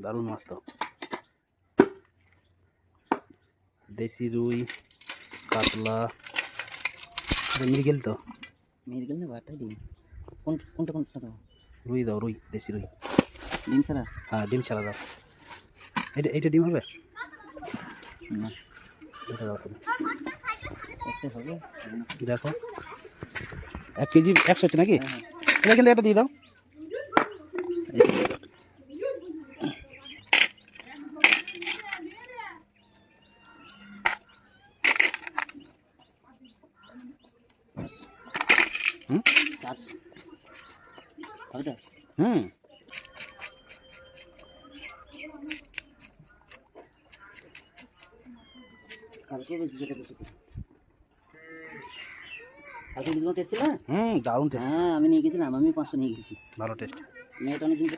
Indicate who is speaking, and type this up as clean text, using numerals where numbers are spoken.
Speaker 1: দারুণ মাছ তো, দেশি রুই, কাতলা, মৃগেল তো,
Speaker 2: মৃগেল না বাটাই ডিম, কোনটা দাও?
Speaker 1: রুই দাও, রুই, দেশি রুই।
Speaker 2: ডিম ছাড়া?
Speaker 1: হ্যাঁ ডিম ছাড়া দাও। এইটা ডিম হবে
Speaker 2: না,
Speaker 1: এটা দাও তুমি।
Speaker 2: একটা হবে।
Speaker 1: দেখো 1 কেজি 100 হচ্ছে নাকি?
Speaker 2: হ্যাঁ,
Speaker 1: এটা কিন্তু এটা দিয়ে দাও। হুম
Speaker 2: হবে।
Speaker 1: হুম
Speaker 2: কালকে বেশি যেটা বেশি কালকে দুটো টেস্ট ছিল না?
Speaker 1: দারুণ টেস্ট,
Speaker 2: হ্যাঁ আমি নিয়ে গেছিলাম, আমি 500 নিয়ে গেছি।
Speaker 1: ভালো টেস্ট।
Speaker 2: মেয়েটা অনেকদিন